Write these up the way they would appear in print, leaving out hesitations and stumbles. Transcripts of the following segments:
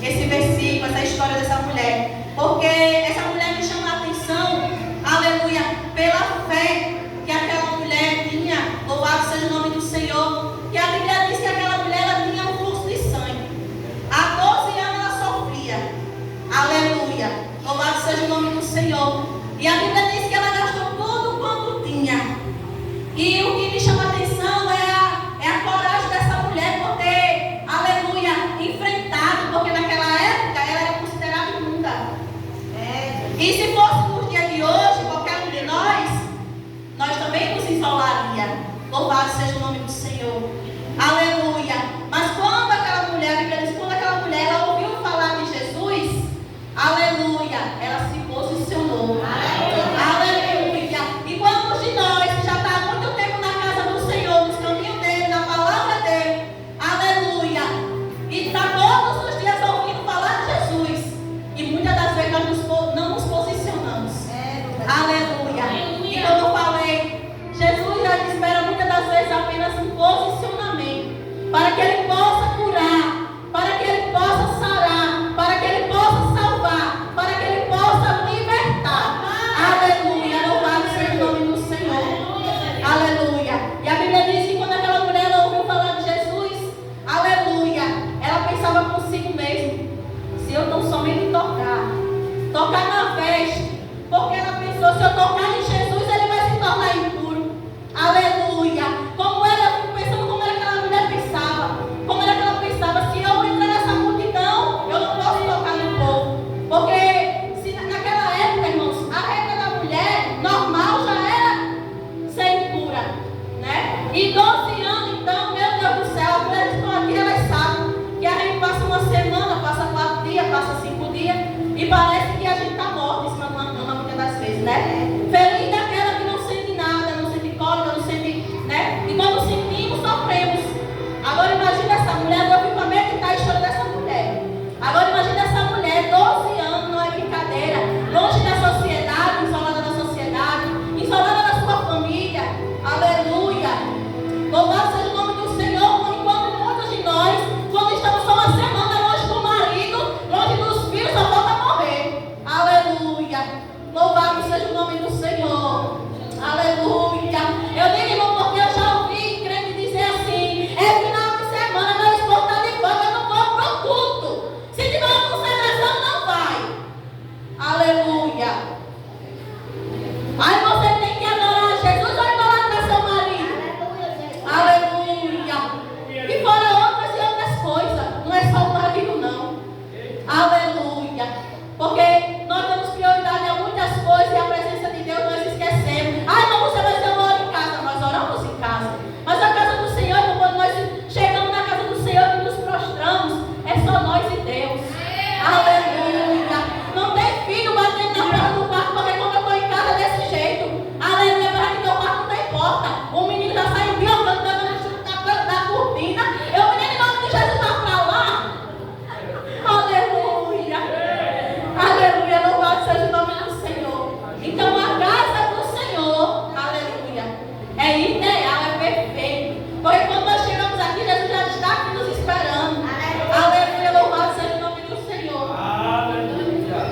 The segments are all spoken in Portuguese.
esse versículo, essa história dessa mulher, porque essa mulher me chama a atenção, aleluia, pela fé que aquela mulher tinha. Louvado seja o nome do Senhor. Que a Bíblia diz que aquela mulher ela tinha um fluxo de sangue. Há 12 anos ela sofria. Aleluia. Louvado seja o nome do Senhor. E a Bíblia diz que ela gastou tudo quanto tinha. E o que me chama a atenção é a coragem dessa mulher por ter, aleluia, enfrentado, porque naquela época ela era considerada imunda. E se fosse nos dias de hoje, qualquer um de nós também nos isolaria. Louvado seja o nome do Senhor. Aleluia. Mas quando aquela mulher, a Bíblia diz, quando aquela mulher ela ouviu falar de Jesus, aleluia, ela se posicionou. Aleluia. E quantos de nós que já está há muito tempo na casa do Senhor, nos caminhos dele, na palavra dele, aleluia, e está todos os dias ouvindo falar de Jesus, e muitas das vezes nós não nos posicionamos. Aleluia. E como eu falei, Jesus já espera muitas das vezes apenas um posicionamento, para que ele possa curar, para que ele possa sarar, para que ele possa salvar, para que ele possa libertar. Aleluia. Louvado seja o nome do Senhor. Aleluia. E a Bíblia diz que quando aquela mulher ela ouviu falar de Jesus, aleluia, ela pensava consigo mesmo: se eu tão somente tocar na veste, porque ela pensou, se eu tocar em Jesus, ele vai se tornar impuro. Aleluia. Como ela, pensando como era que aquela mulher pensava, como era que ela pensava: se eu entrar nessa multidão, eu não posso tocar no povo, porque se naquela época, irmãos, a regra da mulher normal já era ser impura, né? E 12 anos, então, meu Deus do céu, as mulheres estão aqui, elas sabem que a gente passa uma semana, passa 4 dias, passa 5 dias, e parece que a gente está morta em cima de uma cama muitas das vezes, né? Feliz daquela que não sente nada, não sente cólica, não sente, né? E quando sentimos, sofremos. Agora imagina essa mulher, eu fico a meditar a história dessa mulher. Agora imagina essa mulher, 12 anos, não é brincadeira, longe da sociedade, isolada da sociedade, isolada da sua família. Aleluia. Louvado seja o nome do Senhor. Enquanto muitos de nós, quando estamos só uma semana longe do marido, longe dos filhos, só falta morrer. Aleluia. Louvado seja o nome do Senhor. Aleluia. Eu digo, irmão, porque eu já ouvi crente dizer assim: é final de semana, meu esposo está de folga, eu não vou pro culto. Se tiver uma consagração, não vai. Aleluia. Aí você tem que adorar Jesus ou idolatrar seu marido? Aleluia. E fora outras e outras coisas. Não é só o marido, não. Aleluia. Porque nós damos prioridade a muitas coisas e a presença de Deus nós esquecemos. Ai, não, você vai dizer, eu oro em casa. Nós oramos em casa. Mas a casa do Senhor, quando nós chegamos na casa do Senhor e nos prostramos, é só nós e Deus. Aleluia. Não tem filho batendo na porta do quarto, porque quando eu estou em casa desse jeito, aleluia, para que meu quarto não tem porta. O menino já sai biocando, da cortina. Eu, menino, em nome de Jesus, vai para lá. Aleluia. Aleluia. Louvado seja o nome do Senhor. Então a casa do Senhor, aleluia, é ideal, é perfeito. Porque quando nós chegamos aqui, Jesus já está aqui nos esperando. Aleluia. Louvado seja o nome do Senhor.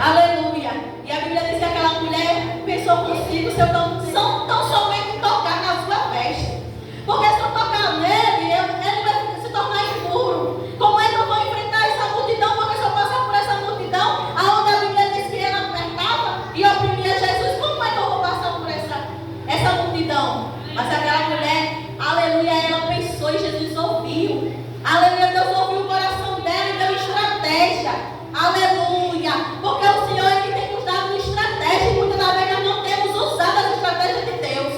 Aleluia. E a Bíblia diz que aquela mulher pensou consigo: se eu tão somente tocar na sua veste, porque se eu tocar nele, ele vai se tornar impuro. Como é que eu vou enfrentar essa multidão? Porque se eu passar por essa multidão, aonde a Bíblia diz que ela apertava e oprimia Jesus, como é que eu vou passar por essa multidão? Mas aquela mulher, aleluia, ela pensou e Jesus ouviu. Aleluia, Deus ouviu o coração dela e deu estratégia. Aleluia, porque o Senhor é que tem nos dado estratégia e muitas das vezes nós não temos usado as estratégias de Deus.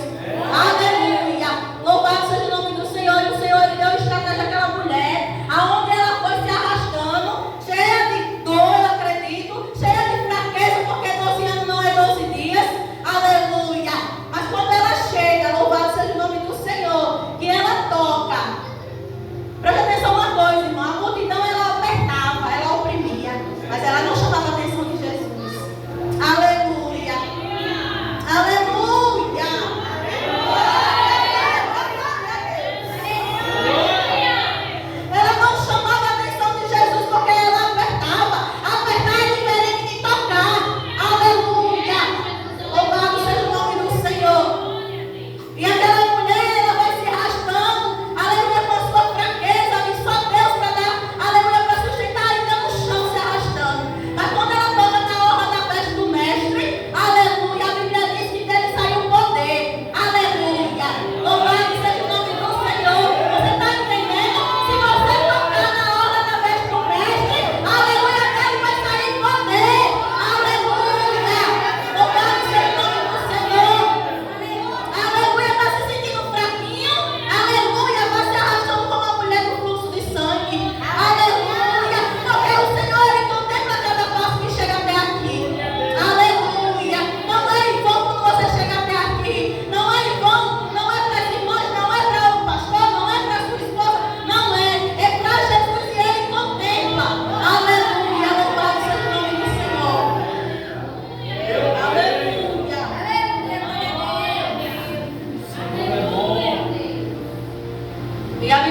Aleluia, louvado seja o nome do Senhor. E o Senhor ele deu estratégia àquela mulher, aonde ela foi se arrastando, cheia de dor, eu acredito, cheia de fraqueza, porque 12 anos não é 12 dias. Aleluia, mas quando ela chega, louvado seja o nome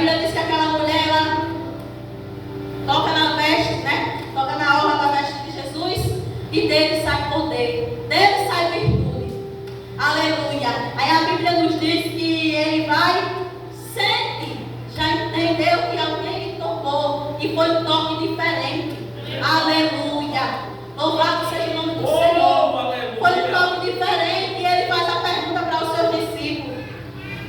Bíblia diz que aquela mulher, ela toca na veste, né? Toca na orla da veste de Jesus e dele sai poder, dele sai virtude. Aleluia. Aí a Bíblia nos diz que ele vai, sente, já entendeu que alguém lhe tocou e foi um toque diferente. Aleluia. Louvado seja o nome do Senhor. Foi um toque diferente e ele faz a pergunta para os seus discípulos: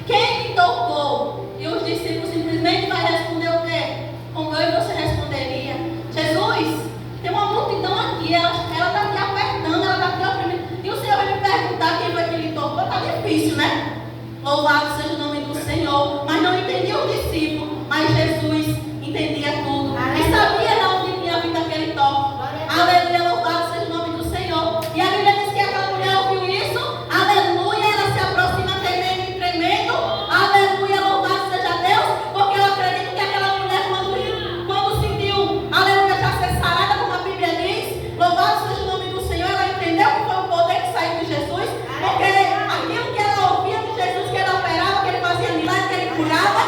quem me tocou? E os discípulos simplesmente vai responder o quê? Como eu e você responderia: Jesus, tem uma multidão aqui, ela está te apertando, ela está te oprimindo. E o Senhor vai me perguntar quem foi que lhe tocou? Está difícil, né? Louvado seja o nome do Senhor. Mas não entendia o discípulo, mas Jesus entendia tudo. E sabia de onde tinha vindo aquele toque. Aleluia, louvado seja o nome do Senhor. E a Bíblia diz que aquela mulher ouviu isso. Aleluia, ela se aproxima temendo e tremendo. Aleluia, louvado seja Deus. Porque eu acredito que aquela mulher, quando sentiu, aleluia, já ser sarada, como a Bíblia diz, louvado seja o nome do Senhor, ela entendeu que foi o poder que saiu de Jesus. Porque aquilo que ela ouvia de Jesus, que ele operava, que ele fazia milagre, que ele curava.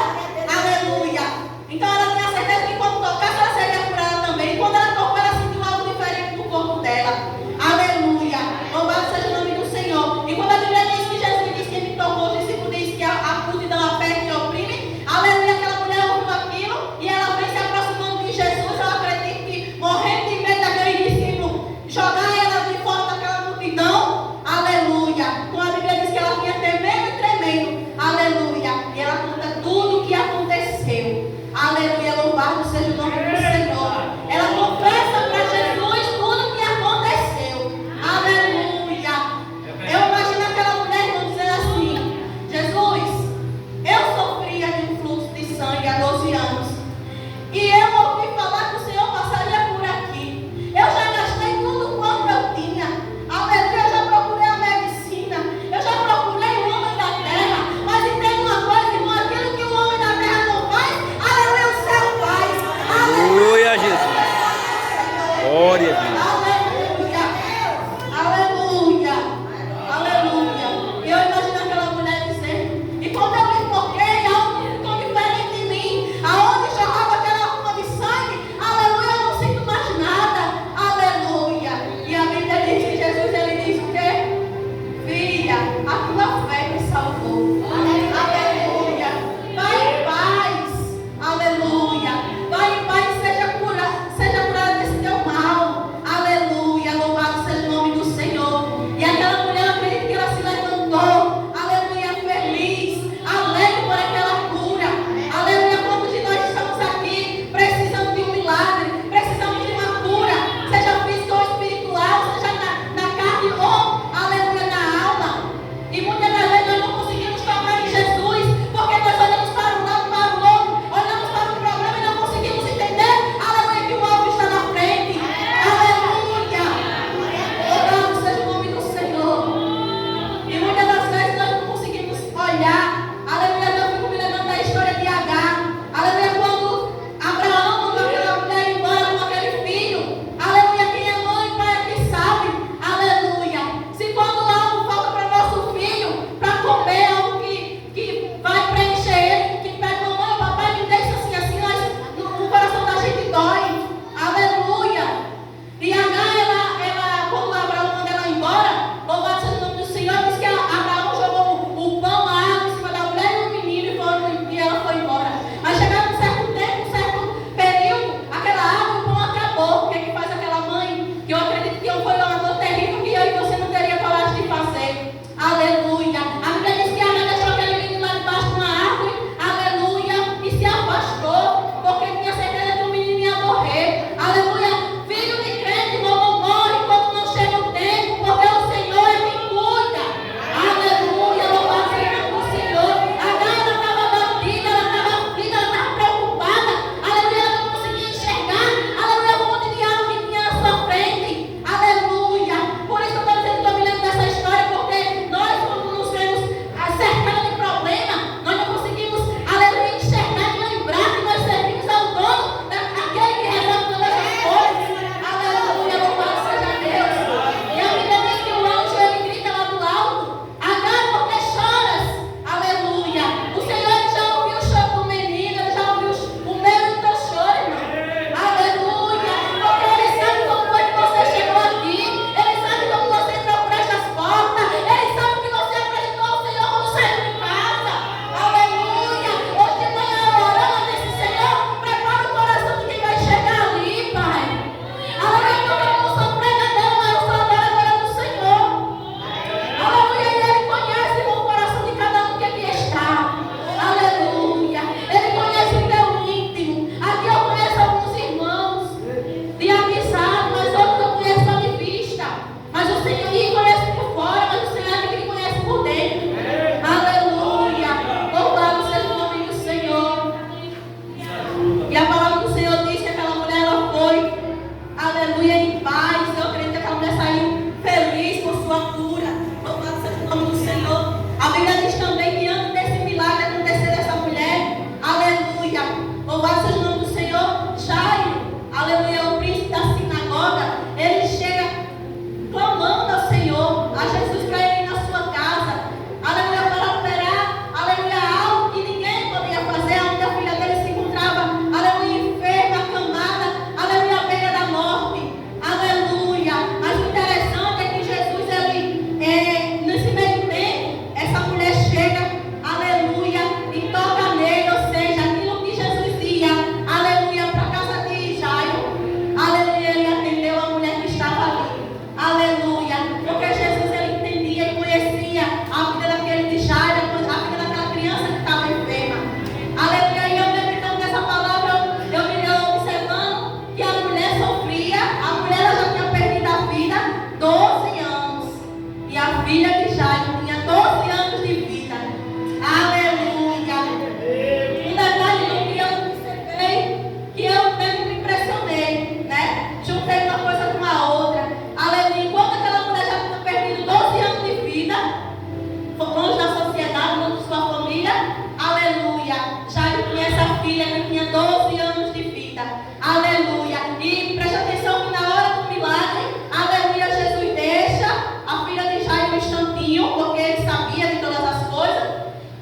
Aleluia. Então ela tinha certeza que quando tocasse, ela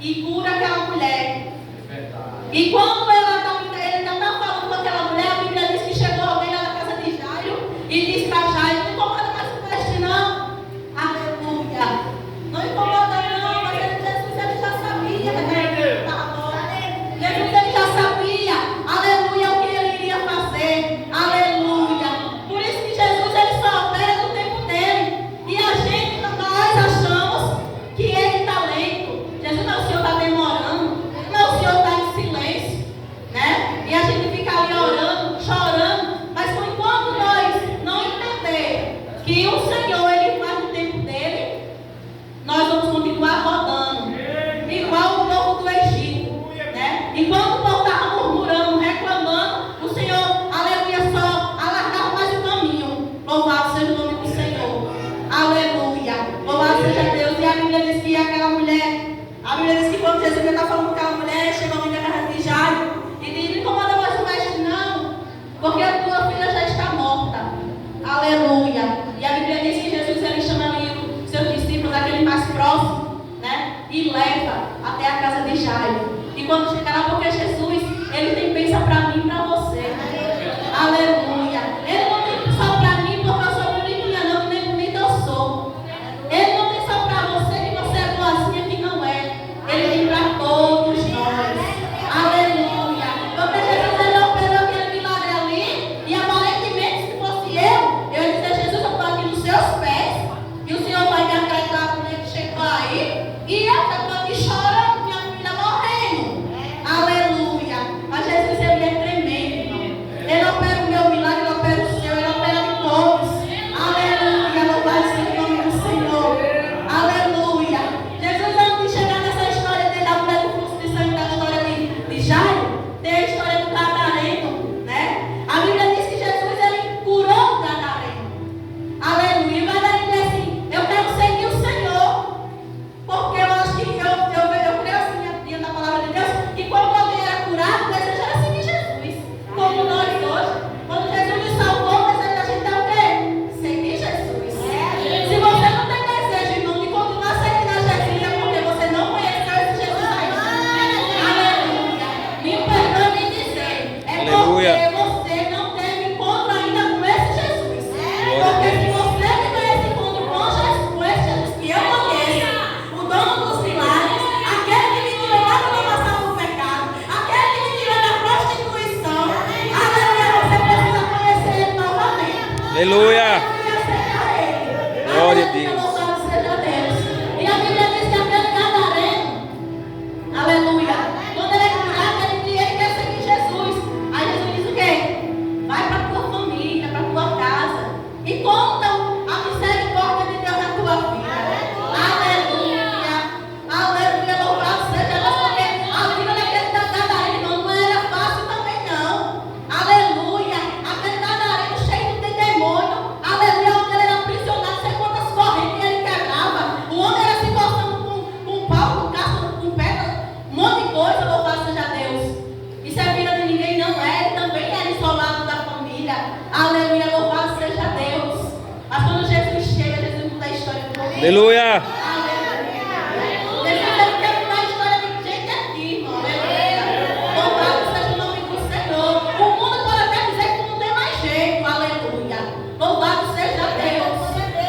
e cura aquela mulher. E quando ele ainda está falando com aquela mulher, a Bíblia diz que chegou alguém lá na casa de Jairo e disse para Jairo: não incomoda mais com este não. Aleluia. Não incomoda não, mas Jesus ele já sabia. Jesus ele já sabia, aleluia, o que ele iria fazer. Aleluia. Por isso que Jesus ele só opera no tempo dele. E a gente, nós achamos que ele está lento. Jesus não, o Senhor está demorando. Não, o Senhor está em silêncio, né? E a gente fica ali orando, chorando. Mas enquanto nós não entender que o Senhor ele faz no tempo dele, nós vamos continuar rodando, igual o povo do Egito, né? Enquanto o povo estava murmurando, reclamando, o Senhor, aleluia, só alargava mais o caminho. Louvado seja o nome do Senhor. Aleluia. Louvado seja Deus. E a Bíblia diz que aquela mulher, a Bíblia diz que quando Jesus está falando com aquela mulher, chegou alguém da casa de Jairo e diz: não incomoda mais o mestre não, porque a tua filha já está morta. Aleluia. E a Bíblia diz que Jesus ele chama ali os seus discípulos, aquele mais próximo, né? E leva até a casa de Jairo. E quando chegar lá, porque Jesus, ele tem bênção para mim e para você. Aleluia. Ele não tem só para mim porque eu sou bonitinha, não, que nem bonita eu sou. Ele não tem só para você que você é boazinha, que não é. Ele tem para todos nós. Aleluia. Porque Jesus ele operou aquele milagre ali. E aparentemente, se fosse eu ia dizer: Jesus, eu estou aqui nos seus pés. E o Senhor vai me acreditar com ele que chegou aí. E eu estou aqui chorando, minha filha morrendo. Aleluia. Mas Jesus ele é tremendo, irmão. Ele opera o meu milagre, ele opera o seu, ele opera de todos. Aleluia. Louvado seja o nome do Senhor. Aleluia. Jesus, antes de chegar nessa história dele, da mulher do fluxo de sangue, da história de Jairo, tem a história do Gadareno, né? A Bíblia diz que Jesus ele curou o Gadareno. Aleluia. E o Gadareno diz assim: eu quero seguir o Senhor, porque eu acho que eu creio assim, diante da palavra de Deus, que quando alguém era curado, o desejo era seguir Jesus. Como nós hoje, quando Jesus nos salvou, o desejo da gente é o quê? Seguir Jesus. Se você não tem desejo, irmão, de continuar seguindo a Jesus, é porque você não conheceu esse Jesus ainda. Aleluia. Me perdoe me dizer, é Aleluia. porque você não teve encontro ainda com esse Jesus. Porque se você tiver esse encontro com esse Jesus que eu conheço, o dono dos milagres, aquele que me tirou lá da lavação do pecado, aquele que me tirou da prostituição, aleluia, você precisa conhecer ele novamente. Aleluia. Glória a Aleluia, Deus. louvado seja Deus. E a Bíblia diz que aquele Gadareno, aleluia, quando ele é curado, ele quer seguir Jesus. Aí Jesus diz o quê? Vai para a tua família, para a tua casa e conta a misericórdia de Deus na tua vida. Aleluia. Aleluia, louvado seja Deus, porque a vida daquele Gadareno não era fácil também não. Aleluia. Aquele Gadareno cheio de demônio. Aleluia, onde ele era aprisionado, não sei quantas correntes ele quebrava. O homem era se cortando com pau, com casco, com pedra, um monte de coisa, louvado seja Deus. Isso é vida de ninguém, não é. Ele também era isolado da família. Aleluia, louvado seja Deus. Mas quando Jesus chega, Jesus muda a história do mundo. Aleluia. Jesus ele quer mudar a história de gente aqui, irmão. Aleluia. Louvado seja o nome do Senhor. O mundo pode até dizer que não tem mais jeito. Aleluia. Louvado seja Deus.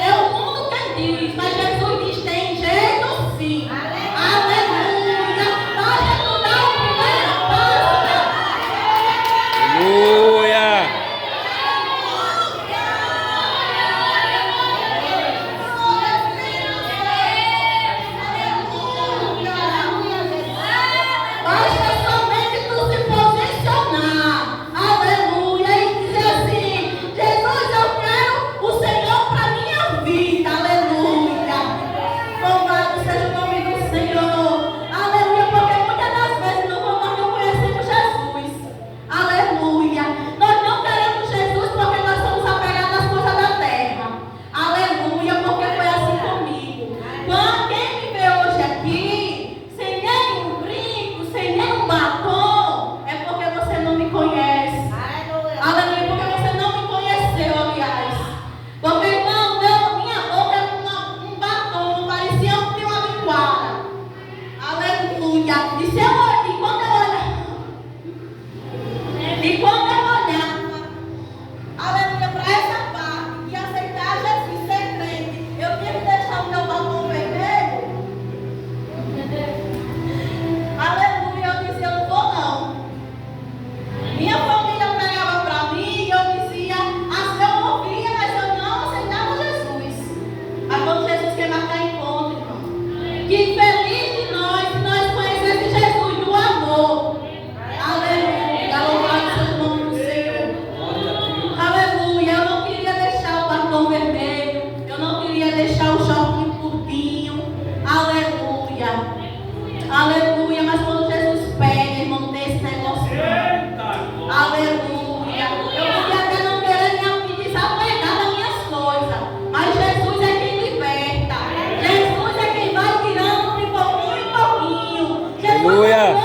É o mundo que diz, mas Jesus diz: tem jeito sim. Aleluia. Pode mudar o primeiro passo. Aleluia. Aleluia!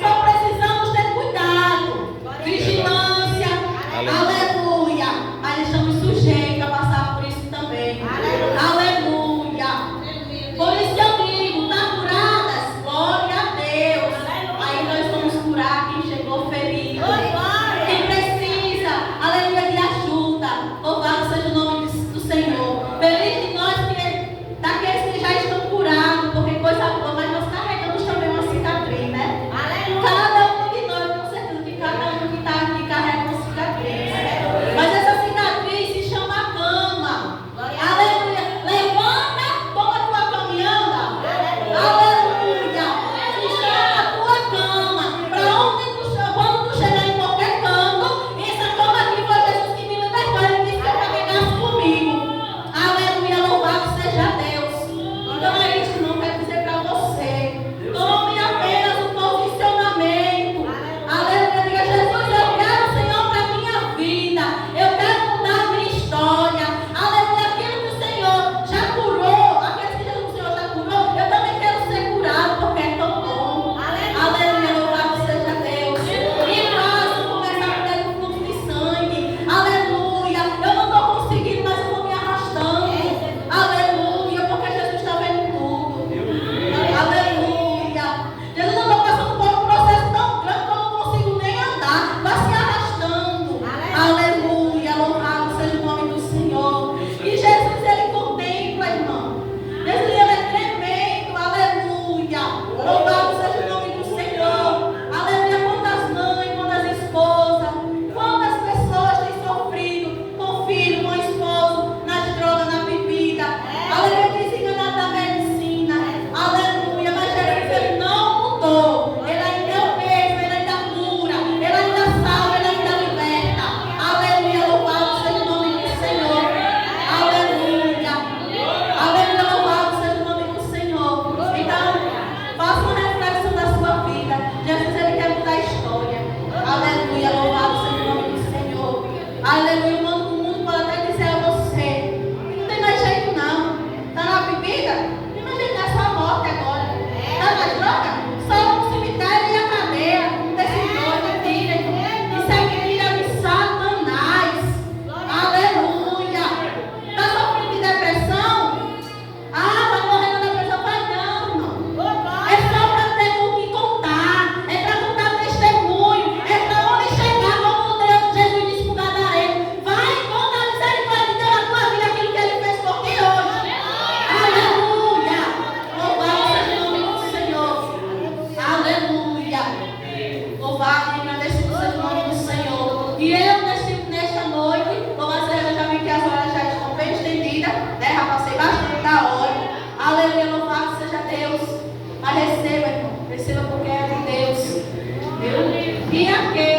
Só precisamos ter cuidado. Aleluia. O mundo pode até dizer a você: não tem mais jeito não. Está na bebida? Não tem mais jeito, é só a morte agora. Está na droga? Só o cemitério e a cadeia. Desses dois, tira. Isso é mentira de Satanás. Aleluia. Está sofrendo de depressão? Ah, vai morrer na depressão? Vai não, irmão. É só para ter o que contar. É para contar testemunho. É para onde chegar, como Deus, Jesus disse para o gadareno. Vai contar a misericórdia de Deus na tua vida, aquilo que Ele fez por ti hoje. Aleluia. Louvado seja o nome do Senhor. Aleluia. Louvado e agradecido seja o nome do Senhor. E eu, nesta noite, louvado seja, eu já vi que as horas já estão bem estendidas, né? Já passei bastante da hora. Aleluia, louvado seja Deus. Mas receba, irmão. Receba porque é de Deus. E aquele